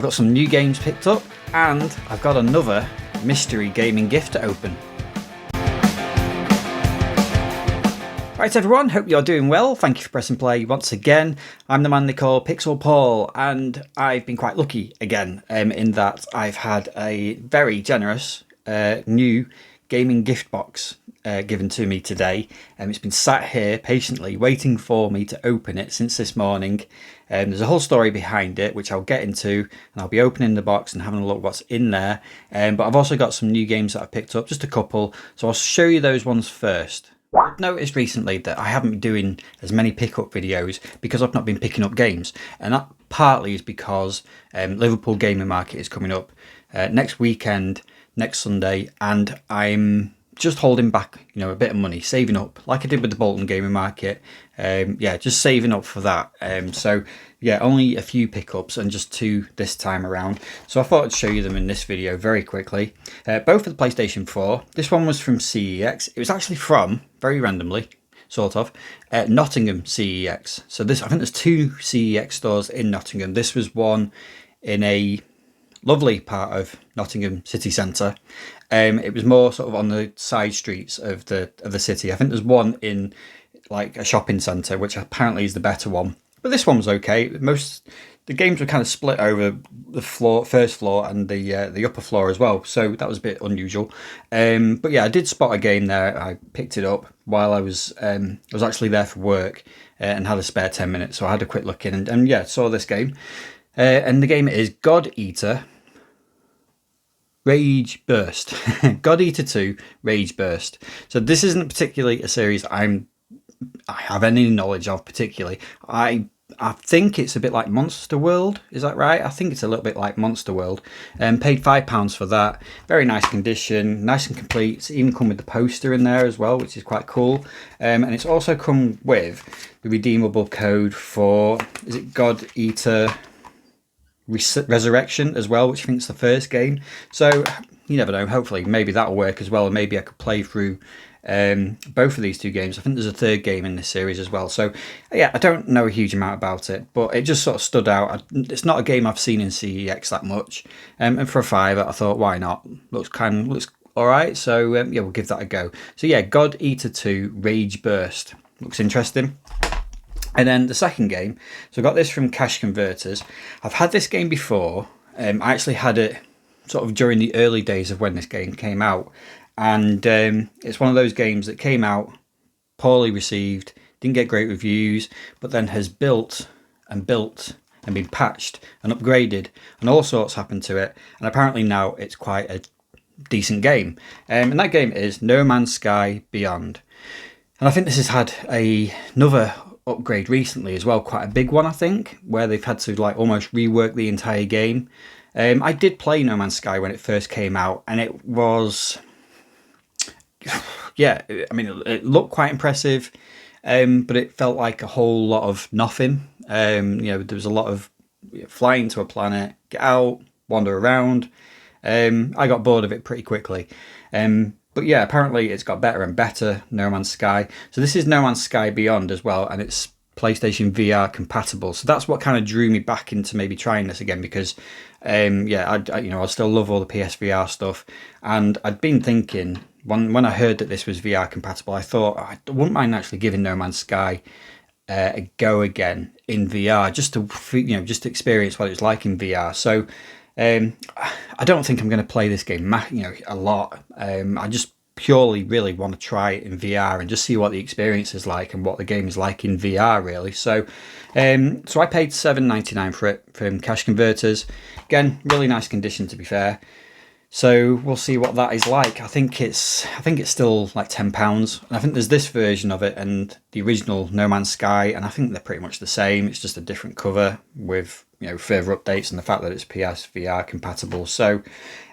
I've got some new games picked up, and I've got another mystery gaming gift to open. Right everyone, hope you're doing well. Thank you for pressing play once again. I'm the man they call Pixel Paul, and I've been quite lucky again in that I've had a very generous new gaming gift box given to me today. It's been sat here patiently waiting for me to open it since this morning. There's a whole story behind it which I'll get into, and I'll be opening the box and having a look what's in there. But I've also got some new games that I've picked up, just a couple, so I'll show you those ones first. I've noticed recently that I haven't been doing as many pickup videos because I've not been picking up games, and that partly is because Liverpool Gaming Market is coming up next weekend, next Sunday, and I'm just holding back, a bit of money, saving up, like I did with the Bolton Gaming Market. Just saving up for that. So only a few pickups and just 2 this time around. So I thought I'd show you them in this video very quickly. Both for the PlayStation 4. This one was from CEX. It was actually from, very randomly, sort of, Nottingham CEX. So I think there's 2 CEX stores in Nottingham. This was one in a lovely part of Nottingham city centre. It was more sort of on the side streets of the city. I think there's one in like a shopping centre, which apparently is the better one. But this one was okay. The games were kind of split over the first floor and the upper floor as well, so that was a bit unusual. But yeah, I did spot a game there. I picked it up while I was actually there for work and had a spare 10 minutes, so I had a quick look in and saw this game. And the game is God Eater Rage Burst. God Eater 2 Rage Burst. So this isn't particularly a series I have any knowledge of particularly. I think it's a bit like Monster World, is that right? I think it's a little bit like Monster World. Paid £5 for that. Very nice condition, nice and complete. It's even come with the poster in there as well, which is quite cool. And it's also come with the redeemable code for, is it God Eater Resurrection as well, which I think is the first game. So you never know, hopefully maybe that'll work as well, and maybe I could play through both of these 2 games. I think there's a 3rd game in this series as well, so I don't know a huge amount about it, but it just sort of stood out. It's not a game I've seen in CEX that much, and for a £5 I thought, why not? Looks all right, so we'll give that a go. So God Eater 2 Rage Burst looks interesting. And then the second game, so I got this from Cash Converters. I've had this game before. I actually had it sort of during the early days of when this game came out. And it's one of those games that came out poorly received, didn't get great reviews, but then has built and been patched and upgraded, and all sorts happened to it. And apparently now it's quite a decent game. And that game is No Man's Sky Beyond. And I think this has had another upgrade recently as well, quite a big one I think, where they've had to like almost rework the entire game. I did play No Man's Sky when it first came out, and it was it looked quite impressive, but it felt like a whole lot of nothing. There was a lot of flying to a planet, get out, wander around. I got bored of it pretty quickly. But apparently it's got better and better, No Man's Sky. So this is No Man's Sky Beyond as well, and it's PlayStation VR compatible. So that's what kind of drew me back into maybe trying this again, because I still love all the PSVR stuff, and I'd been thinking when I heard that this was VR compatible, I thought I wouldn't mind actually giving No Man's Sky a go again in VR, just to experience what it's like in VR. So I don't think I'm going to play this game a lot. I just purely really want to try it in VR and just see what the experience is like and what the game is like in VR really. So I paid £7.99 for it from Cash Converters. Again, really nice condition to be fair. So we'll see what that is like. I think it's still like £10. And I think there's this version of it and the original No Man's Sky, and I think they're pretty much the same. It's just a different cover with further updates and the fact that it's PSVR compatible. So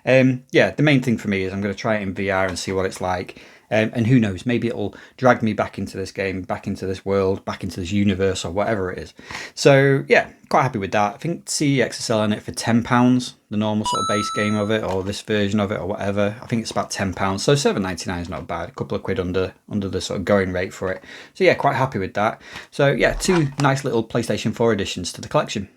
the main thing for me is I'm going to try it in VR and see what it's like. And who knows, maybe it'll drag me back into this game, back into this world, back into this universe or whatever it is. So yeah, quite happy with that. I think CEX is selling it for £10, the normal sort of base game of it, or this version of it or whatever. I think it's about £10, so £7.99 is not bad, a couple of quid under the sort of going rate for it. So yeah, quite happy with that. So yeah, 2 nice little PlayStation 4 additions to the collection.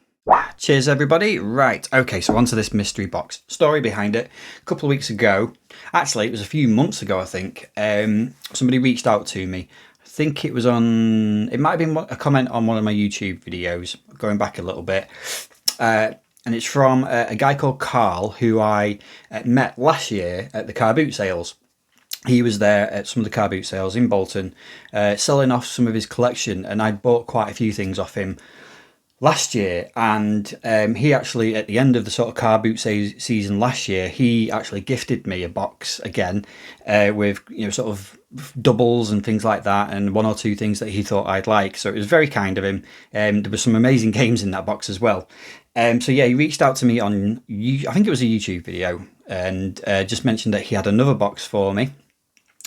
Cheers, everybody. Right, okay, so onto this mystery box. Story behind it. A couple of weeks ago, actually, it was a few months ago, I think, somebody reached out to me. I think it was on, it might have been a comment on one of my YouTube videos, going back a little bit. And it's from a guy called Carl, who I met last year at the car boot sales. He was there at some of the car boot sales in Bolton, selling off some of his collection, and I bought quite a few things off him last year. And he actually, at the end of the sort of car boot season last year, he actually gifted me a box again with, you know, sort of doubles and things like that, and one or two things that he thought I'd like. So it was very kind of him. There were some amazing games in that box as well. So yeah, he reached out to me on, I think it was a YouTube video, and just mentioned that he had another box for me.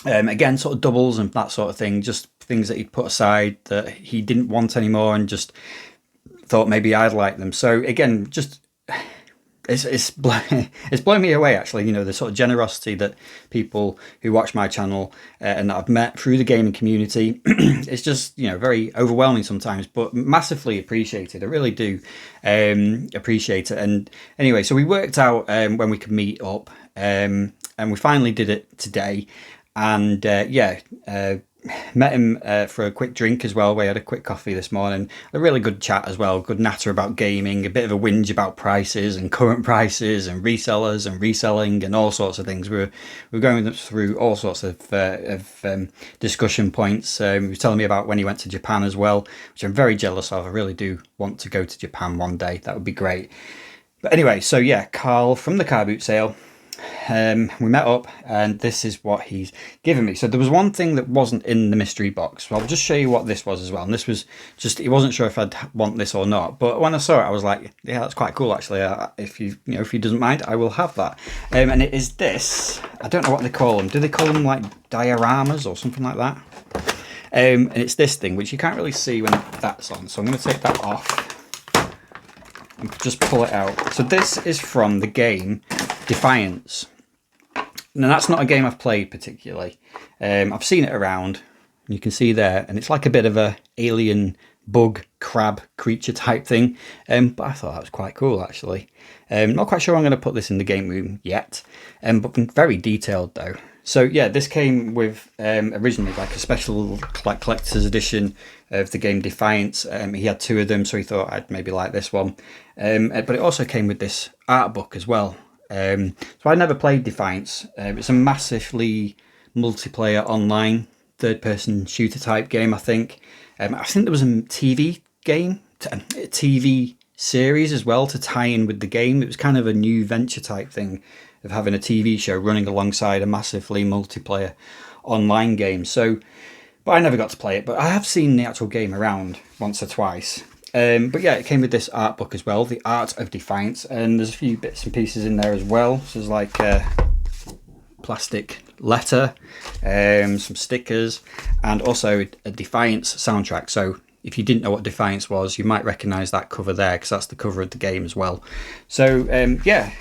Again, sort of doubles and that sort of thing, just things that he'd put aside that he didn't want anymore and just thought maybe I'd like them. So again, just it's blown me away, actually, you know, the sort of generosity that people who watch my channel and that I've met through the gaming community. It's just, you know, very overwhelming sometimes, but massively appreciated. I really do appreciate it. And anyway, so we worked out when we could meet up, and we finally did it today. And met him for a quick drink as well. We had a quick coffee this morning. A really good chat as well. Good natter about gaming. A bit of a whinge about prices and current prices and resellers and reselling and all sorts of things. We're going through all sorts of discussion points. He was telling me about when he went to Japan as well, which I'm very jealous of. I really do want to go to Japan one day. That would be great. But anyway, so yeah, Carl from the car boot sale. We met up, and this is what he's given me. So there was one thing that wasn't in the mystery box. So I'll just show you what this was as well. And this was just, he wasn't sure if I'd want this or not, but when I saw it, I was like, yeah, that's quite cool, actually. If if he doesn't mind, I will have that. And it is this. I don't know what they call them. Do they call them like dioramas or something like that? And it's this thing, which you can't really see when that's on. So I'm going to take that off and just pull it out. So this is from the game Defiance. Now, that's not a game I've played particularly. I've seen it around, you can see there, and it's like a bit of a alien bug crab creature type thing, but I thought that was quite cool, actually. Not quite sure I'm going to put this in the game room yet, but very detailed though. So yeah, this came with originally like a special collector's edition of the game Defiance. He had two of them, so he thought I'd maybe like this one, but it also came with this art book as well. So I never played Defiance. It's a massively multiplayer online third-person shooter type game, I think. I think there was a TV game, a TV series as well to tie in with the game. It was kind of a new venture type thing of having a TV show running alongside a massively multiplayer online game. So, but I never got to play it, but I have seen the actual game around once or twice. But yeah, it came with this art book as well, The Art of Defiance, and there's a few bits and pieces in there as well. So there's like a plastic letter, some stickers, and also a Defiance soundtrack. So if you didn't know what Defiance was, you might recognise that cover there, because that's the cover of the game as well. So yeah,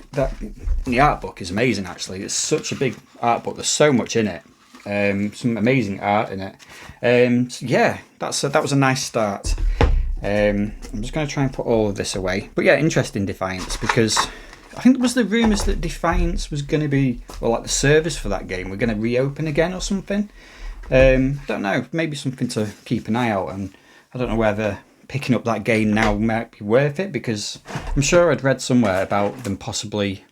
the art book is amazing, actually. It's such a big art book. There's so much in it. Some amazing art in it. So yeah, that was a nice start. I'm just going to try and put all of this away. But yeah, interesting Defiance, because I think there was the rumours that Defiance was going to be, well, like the service for that game, we're going to reopen again or something. Don't know, maybe something to keep an eye out, and I don't know whether picking up that game now might be worth it, because I'm sure I'd read somewhere about them possibly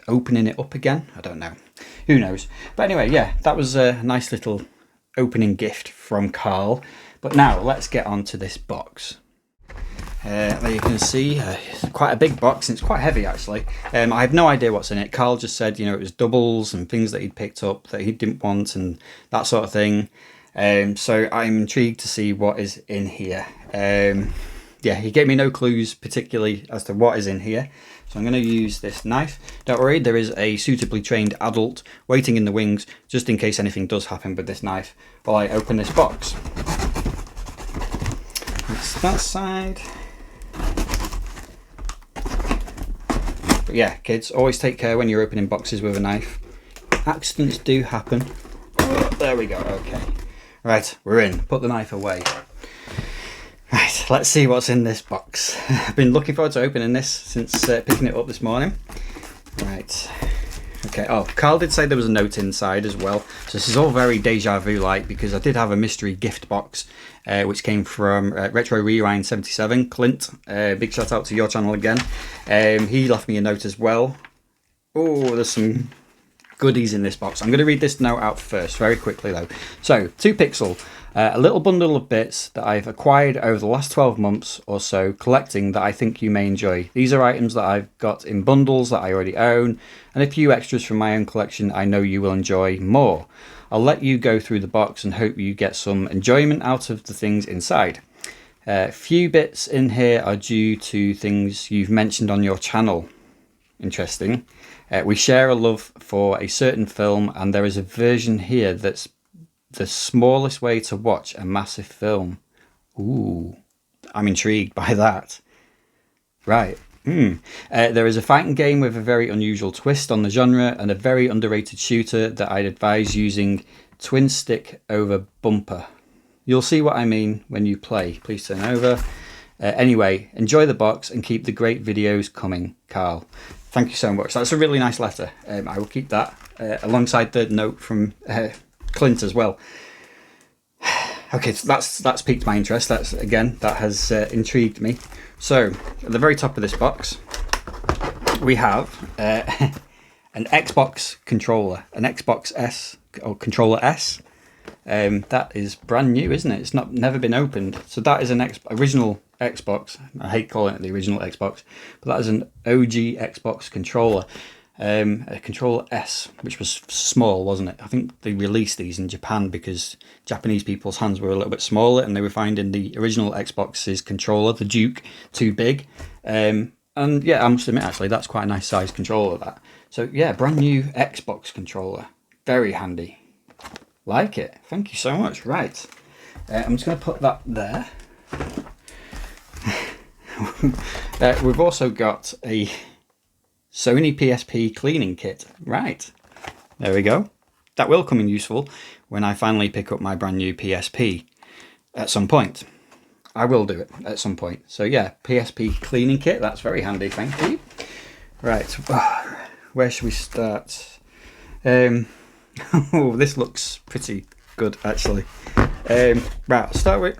opening it up again. I don't know. Who knows? But anyway, yeah, that was a nice little opening gift from Carl. But now let's get on to this box. There you can see quite a big box, and it's quite heavy, actually. I have no idea what's in it. Carl just said, you know, it was doubles and things that he'd picked up that he didn't want and that sort of thing. So I'm intrigued to see what is in here. Yeah, he gave me no clues particularly as to what is in here. So I'm going to use this knife. Don't worry, there is a suitably trained adult waiting in the wings, just in case anything does happen with this knife while I open this box. That's that side. But yeah, kids, always take care when you're opening boxes with a knife. Accidents do happen. Oh, there we go, okay. Right, we're in. Put the knife away. Right, let's see what's in this box. I've been looking forward to opening this since picking it up this morning. Right. Okay, oh, Carl did say there was a note inside as well. So this is all very deja vu-like because I did have a mystery gift box which came from Retro Rewind 77, Clint. Big shout out to your channel again. He left me a note as well. Oh, there's some goodies in this box. I'm going to read this note out first, very quickly though. So, 2Pixel, a little bundle of bits that I've acquired over the last 12 months or so, collecting that I think you may enjoy. These are items that I've got in bundles that I already own, and a few extras from my own collection I know you will enjoy more. I'll let you go through the box and hope you get some enjoyment out of the things inside. Few bits in here are due to things you've mentioned on your channel. Interesting. We share a love for a certain film, and there is a version here that's the smallest way to watch a massive film. Ooh, I'm intrigued by that. Right. There is a fighting game with a very unusual twist on the genre and a very underrated shooter that I'd advise using twin stick over bumper. You'll see what I mean when you play. Please turn over. Anyway, enjoy the box and keep the great videos coming, Carl. Thank you so much. That's a really nice letter. I will keep that alongside the note from Clint as well. Okay, so that's piqued my interest. That has intrigued me. So at the very top of this box, we have an Xbox controller, an Xbox S or controller S. That is brand new, isn't it? It's never been opened. So that is an original Xbox. I hate calling it the original Xbox, but that is an OG Xbox controller. A controller S, which was small, wasn't it? I think they released these in Japan because Japanese people's hands were a little bit smaller, and they were finding the original Xbox's controller, the Duke, too big. And yeah, I must admit, actually, that's quite a nice size controller, that. So yeah, brand new Xbox controller. Very handy. Like it. Thank you so much. Right. I'm just going to put that there. We've also got a Sony PSP cleaning kit. Right. There we go. That will come in useful when I finally pick up my brand new PSP at some point. I will do it at some point. So yeah, PSP cleaning kit. That's very handy. Thank you. Right. Where should we start? Oh, this looks pretty good, actually. Right, I'll start with...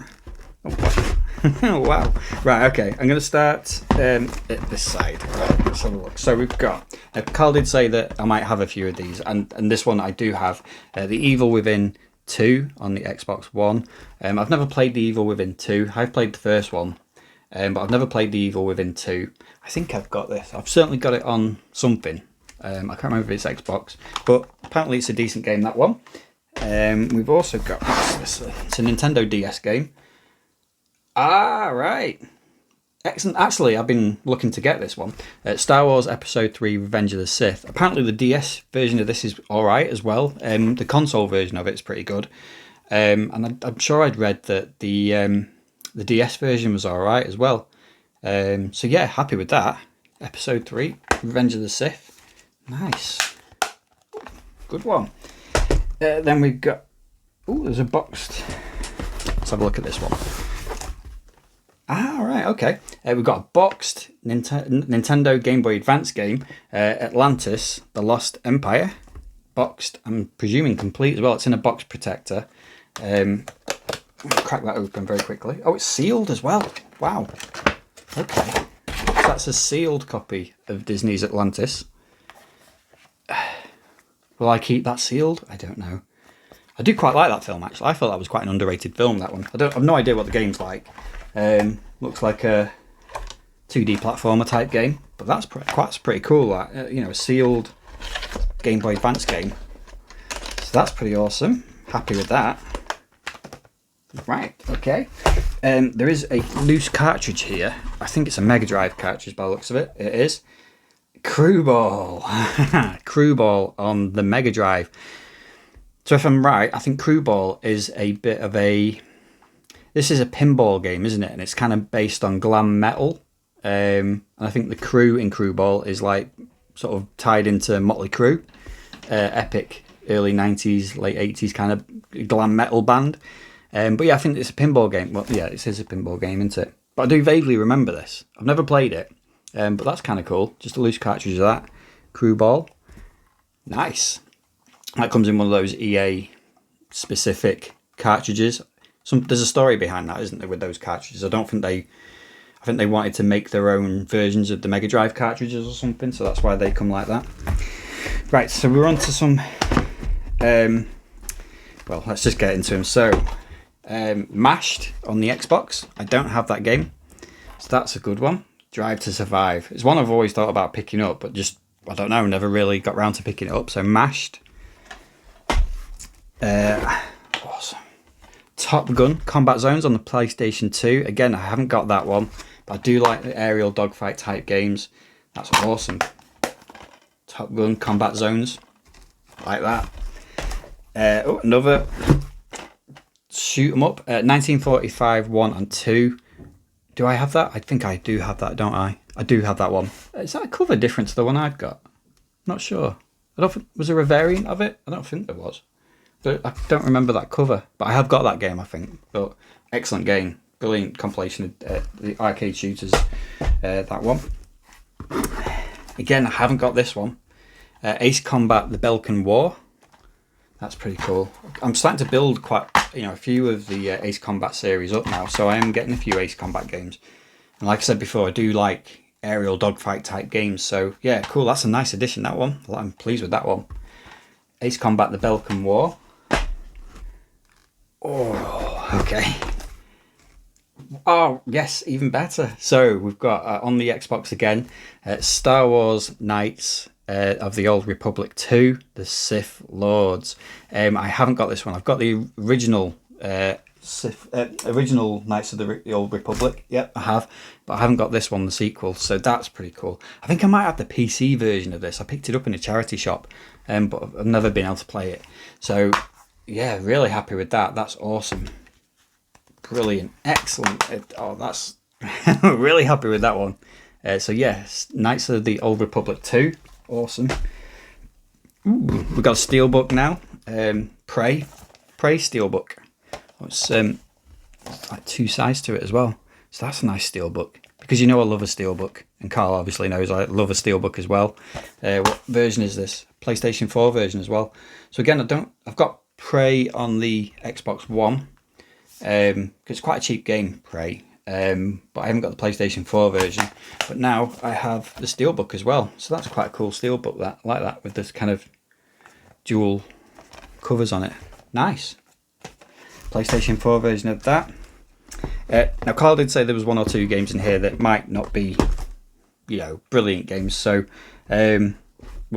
Oh, wow. Right, okay. I'm going to start at this side. Right, let's have a look. So we've got... Carl did say that I might have a few of these, and this one I do have. The Evil Within 2 on the Xbox One. I've never played the Evil Within 2. I've played the first one, but I've never played the Evil Within 2. I think I've got this. I've certainly got it on something. I can't remember if it's Xbox, but apparently it's a decent game, that one. We've also got this. It's a Nintendo DS game. Ah, right. Excellent. Actually, I've been looking to get this one. Star Wars Episode 3 Revenge of the Sith. Apparently the DS version of this is alright as well. The console version of it is pretty good. And I'm sure I'd read that the DS version was alright as well. So yeah, happy with that. Episode 3 Revenge of the Sith. Nice. Good one. Then we've got... Oh, there's a boxed... Let's have a look at this one. Ah, right, okay. We've got a boxed Nintendo Game Boy Advance game, Atlantis, The Lost Empire. Boxed, I'm presuming complete as well. It's in a box protector. Crack that open very quickly. Oh, it's sealed as well. Wow. Okay. So that's a sealed copy of Disney's Atlantis. Will I keep that sealed? I don't know. I do quite like that film, actually. I thought that was quite an underrated film, that one. I've no idea what the game's like. Looks like a 2D platformer type game, but that's pretty cool. You know, a sealed Game Boy Advance game. So that's pretty awesome. Happy with that. Right, okay. There is a loose cartridge here. I think it's a Mega Drive cartridge by the looks of it. It is. Crew Ball. Crew Ball on the Mega Drive. So if I'm right, I think Crew Ball is a bit of a... This is a pinball game, isn't it? And it's kind of based on glam metal. And I think the crew in Crew Ball is like sort of tied into Motley Crue. Epic early 90s, late 80s kind of glam metal band. But yeah, I think it's a pinball game. Well, yeah, it is a pinball game, isn't it? But I do vaguely remember this. I've never played it, but that's kind of cool. Just a loose cartridge of that. Crew ball. Nice. That comes in one of those EA specific cartridges. There's a story behind that, isn't there, with those cartridges? I think they wanted to make their own versions of the Mega Drive cartridges or something, so that's why they come like that. Right, so we're on to some... well, let's just get into them. So, Mashed on the Xbox. I don't have that game, so that's a good one. Drive to Survive. It's one I've always thought about picking up, but just, I don't know, never really got round to picking it up. So, Mashed. Awesome. Top Gun Combat Zones on the PlayStation 2. Again, I haven't got that one, but I do like the aerial dogfight type games. That's awesome. Top Gun Combat Zones. Like that. Another shoot 'em up. 1945 1 and 2. Do I have that? I think I do have that, don't I? I do have that one. Is that a cover different to the one I've got? Not sure. Was there a variant of it? I don't think there was. But I don't remember that cover. But I have got that game, I think. But excellent game. Brilliant compilation of the arcade shooters. That one. Again, I haven't got this one. Ace Combat: The Balkan War. That's pretty cool. I'm starting to build a few of the Ace Combat series up now, so I am getting a few Ace Combat games. And like I said before, I do like aerial dogfight type games, so yeah, cool. That's a nice addition, that one. I'm pleased with that one. Ace Combat: The Balkan War. Oh, okay. Oh, yes, even better. So we've got on the Xbox again, Star Wars Knights of the Old Republic 2, The Sith Lords. I haven't got this one. I've got the original original Knights of the Old Republic. Yep, I have. But I haven't got this one, the sequel. So that's pretty cool. I think I might have the PC version of this. I picked it up in a charity shop, but I've never been able to play it. So yeah, really happy with that. That's awesome. Brilliant. Excellent. That's really happy with that one. So yes, Knights of the Old Republic 2. Awesome. Ooh, we've got a steelbook now. Prey steelbook. It's like two sides to it as well. So that's a nice steelbook. Because you know I love a steelbook. And Carl obviously knows I love a steelbook as well. What version is this? PlayStation 4 version as well. So again, I've got Prey on the Xbox One. Because it's quite a cheap game, Prey. But I haven't got the PlayStation 4 version. But now I have the steelbook as well. So that's quite a cool steelbook, like that, with this kind of dual covers on it. Nice. PlayStation 4 version of that. Now Carl did say there was one or two games in here that might not be, brilliant games. So we'll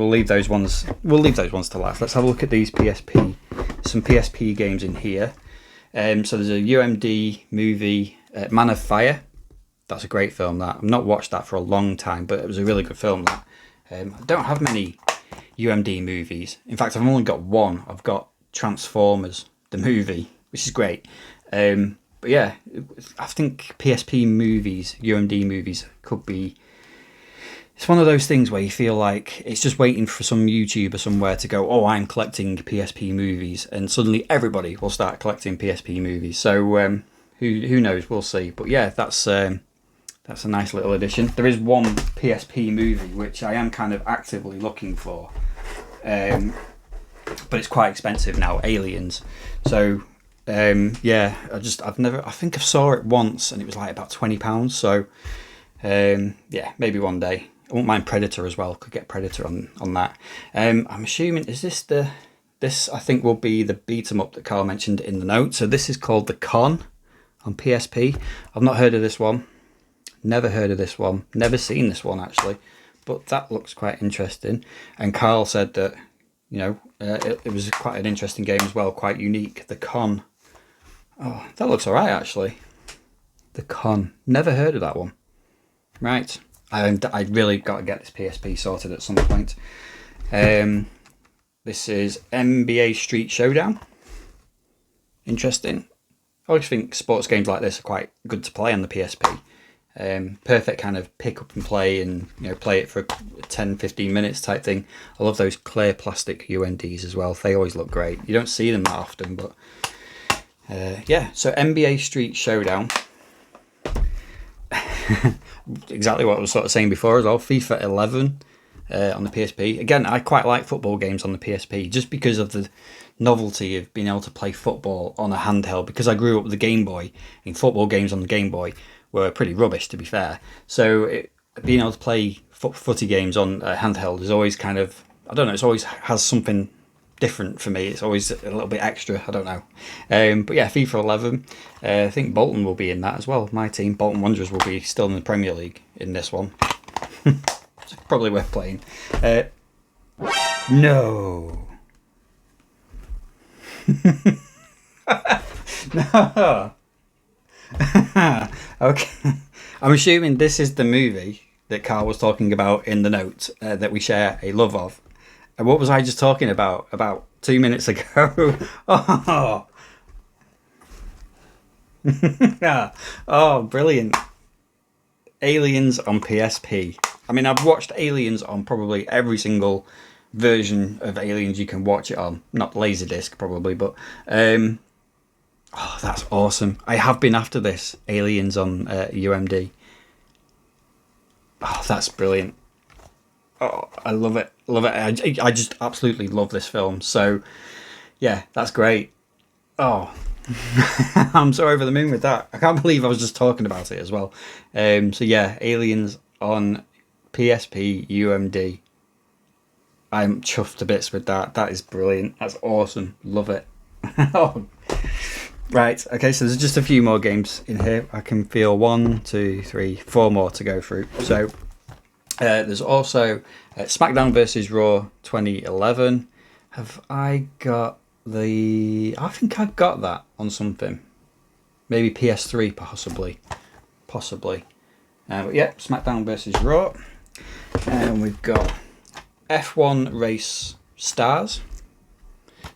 leave those ones to last. Let's have a look at these some PSP games in here. So there's a UMD movie, Man of Fire. That's a great film, that. I've not watched that for a long time, but it was a really good film, that. I don't have many UMD movies. In fact, I've only got one. I've got Transformers, the movie, which is great. But yeah, I think PSP movies, UMD movies, could be... It's one of those things where you feel like it's just waiting for some YouTuber somewhere to go, oh, I'm collecting PSP movies, and suddenly everybody will start collecting PSP movies. So who knows? We'll see. But yeah, that's a nice little addition. There is one PSP movie which I am kind of actively looking for, but it's quite expensive now. Aliens. So yeah, I think I saw it once and it was like about £20. So yeah, maybe one day. I won't mind Predator as well. Could get Predator on that. I'm assuming, is this I think will be the beat 'em up that Carl mentioned in the note. So this is called The Con on PSP. I've not heard of this one. Never heard of this one. Never seen this one actually. But that looks quite interesting. And Carl said that, it was quite an interesting game as well. Quite unique. The Con. Oh, that looks alright actually. The Con. Never heard of that one. Right. I really got to get this PSP sorted at some point. This is NBA Street Showdown. Interesting. I always think sports games like this are quite good to play on the PSP. Perfect kind of pick up and play, and play it for 10-15 minutes type thing. I love those clear plastic UNDs as well. They always look great. You don't see them that often, but Yeah, so NBA Street Showdown. Exactly what I was sort of saying before as well. FIFA 11 on the PSP. Again, I quite like football games on the PSP just because of the novelty of being able to play football on a handheld. Because I grew up with the Game Boy, and football games on the Game Boy were pretty rubbish, to be fair. So being able to play footy games on a handheld is always kind of, I don't know, it's always has something different for me. It's always a little bit extra. I don't know. But yeah, FIFA 11. I think Bolton will be in that as well. My team, Bolton Wanderers, will be still in the Premier League in this one. It's probably worth playing. No. No. Okay. I'm assuming this is the movie that Carl was talking about in the note that we share a love of. And what was I just talking about 2 minutes ago? Oh. Oh, brilliant. Aliens on PSP. I mean, I've watched Aliens on probably every single version of Aliens you can watch it on. Not Laserdisc, probably, but... oh, that's awesome. I have been after this, Aliens on UMD. Oh, that's brilliant. Oh, I love it. Love it. I just absolutely love this film. So, yeah, that's great. Oh, I'm so over the moon with that. I can't believe I was just talking about it as well. So, yeah, Aliens on PSP UMD. I'm chuffed to bits with that. That is brilliant. That's awesome. Love it. Oh. Right, okay, so there's just a few more games in here. I can feel 1, 2, 3, 4 more to go through. So there's also SmackDown vs. Raw 2011. Have I got the... I think I've got that on something. Maybe PS3, possibly. But yeah, SmackDown vs. Raw. And we've got F1 Race Stars.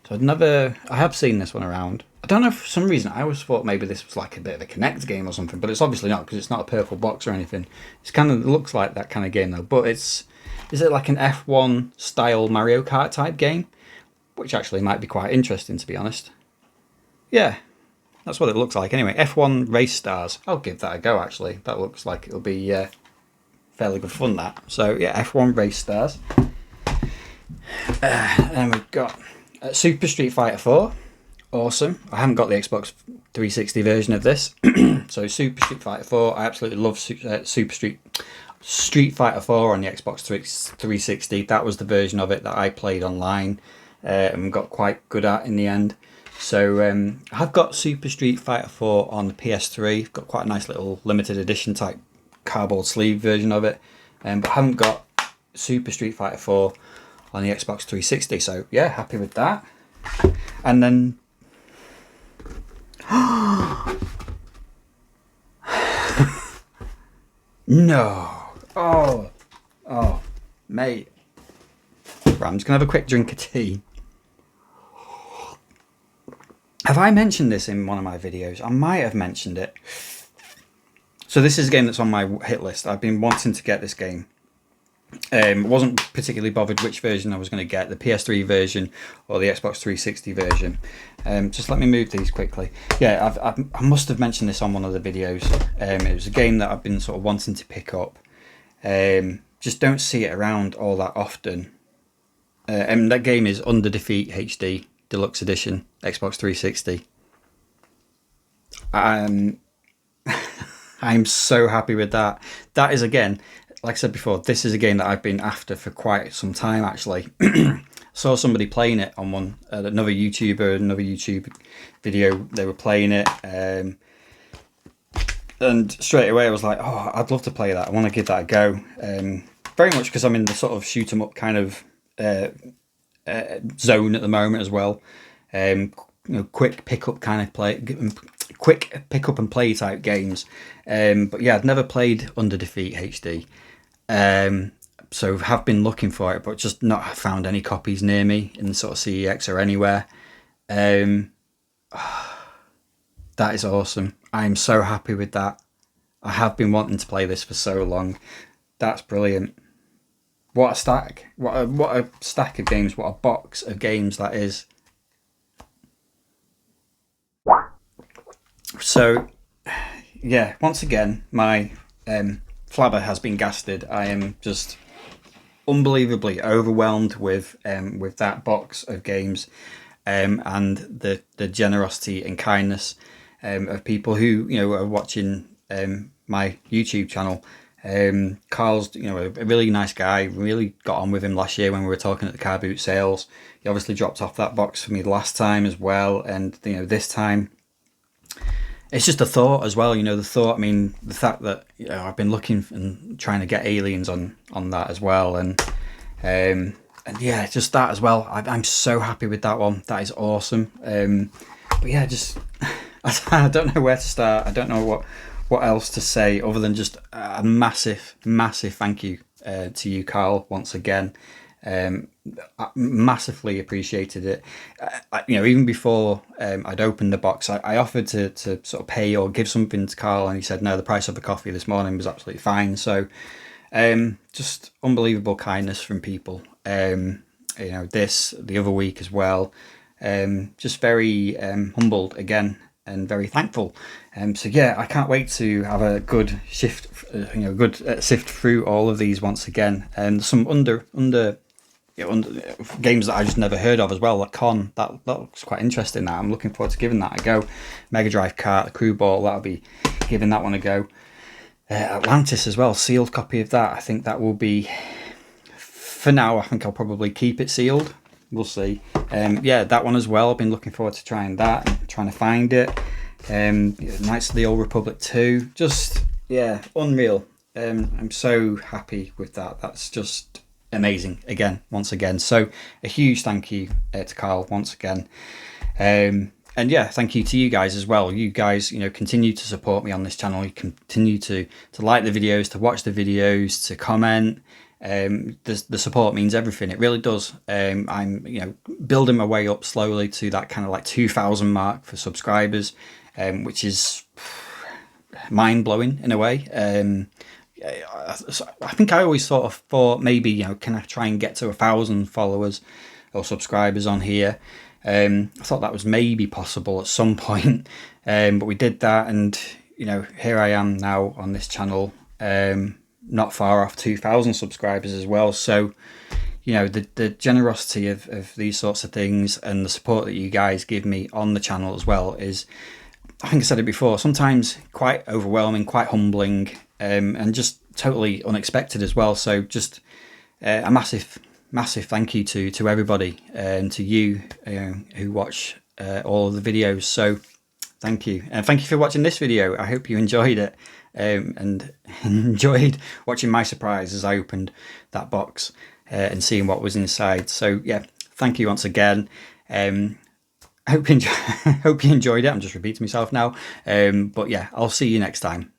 So I have seen this one around. I don't know, for some reason I always thought maybe this was like a bit of a Kinect game or something, but it's obviously not because it's not a purple box or anything. It looks like that kind of game though, but is it like an F1 style Mario Kart type game? Which actually might be quite interesting, to be honest. Yeah, that's what it looks like anyway. F1 Race Stars. I'll give that a go actually. That looks like it'll be fairly good fun, that. So yeah, F1 Race Stars. And we've got Super Street Fighter 4. Awesome. I haven't got the Xbox 360 version of this. So Super Street Fighter 4. I absolutely love Super Street Fighter 4 on the Xbox 360. That was the version of it that I played online and got quite good at in the end. So I've got Super Street Fighter 4 on the PS3. I've got quite a nice little limited edition type cardboard sleeve version of it. But I haven't got Super Street Fighter 4 on the Xbox 360. So yeah, happy with that. And then... No. Oh, mate. Right, I'm just going to have a quick drink of tea. Have I mentioned this in one of my videos? I might have mentioned it. So this is a game that's on my hit list. I've been wanting to get this game. Wasn't particularly bothered which version I was going to get, the PS3 version or the Xbox 360 version. Just let me move these quickly. Yeah, I must have mentioned this on one of the videos. It was a game that I've been sort of wanting to pick up. Just don't see it around all that often. And that game is Under Defeat HD Deluxe Edition, Xbox 360. I'm so happy with that. That is, again, like I said before, this is a game that I've been after for quite some time, actually. Saw somebody playing it on another YouTube video. They were playing it. And straight away I was like, oh, I'd love to play that. I want to give that a go. Very much because I'm in the sort of shoot 'em up kind of zone at the moment as well. Quick pick up kind of quick pick up and play type games. But yeah, I'd never played Under Defeat HD. So have been looking for it, but just not found any copies near me in sort of CEX or anywhere. That is awesome. I'm so happy with that. I have been wanting to play this for so long. That's brilliant. What a stack. What a stack of games. What a box of games that is. So yeah, once again, my flabber has been gasted. I am just unbelievably overwhelmed with that box of games, and the generosity and kindness of people who are watching my YouTube channel. Carl's a really nice guy. Really got on with him last year when we were talking at the car boot sales. He obviously dropped off that box for me last time as well, and this time it's just a thought as well. The thought. I mean, the fact that I've been looking and trying to get aliens on that as well, and yeah, just that as well. I'm so happy with that one. That is awesome. But yeah, just I don't know where to start. I don't know what else to say other than just a massive thank you to you, Carl, once again. I massively appreciated it. Even before I'd opened the box, I offered to sort of pay or give something to Carl, and he said no, the price of a coffee this morning was absolutely fine. So just unbelievable kindness from people. The other week as well. Just very humbled again and very thankful. So yeah, I can't wait to have a good sift through all of these once again, and some under games that I just never heard of as well. Like Con, that looks quite interesting. That I'm looking forward to giving that a go. Mega Drive Kart, the Crew Ball, that'll be giving that one a go. Atlantis as well, sealed copy of that. I think that will be, for now, I think I'll probably keep it sealed. We'll see. Yeah, that one as well. I've been looking forward to trying that and trying to find it. Knights of the Old Republic 2. Just, yeah, unreal. I'm so happy with that. That's just amazing once again. So a huge thank you to Carl once again. And yeah, thank you to you guys as well. You guys, continue to support me on this channel. You continue to like the videos, to watch the videos, to comment. The support means everything. It really does. I'm building my way up slowly to that kind of like 2,000 mark for subscribers, which is mind-blowing in a way. I think I always sort of thought maybe can I try and get to 1,000 followers or subscribers on here. I thought that was maybe possible at some point, but we did that, and here I am now on this channel, not far off 2,000 subscribers as well. So the generosity of these sorts of things and the support that you guys give me on the channel as well is, I think I said it before, sometimes quite overwhelming, quite humbling, and just totally unexpected as well. So just a massive thank you to everybody, and to you who watch all of the videos. So thank you, and thank you for watching this video. I hope you enjoyed it, and enjoyed watching my surprise as I opened that box and seeing what was inside. So yeah, thank you once again. I hope you enjoyed it. I'm just repeating myself now, but yeah, I'll see you next time.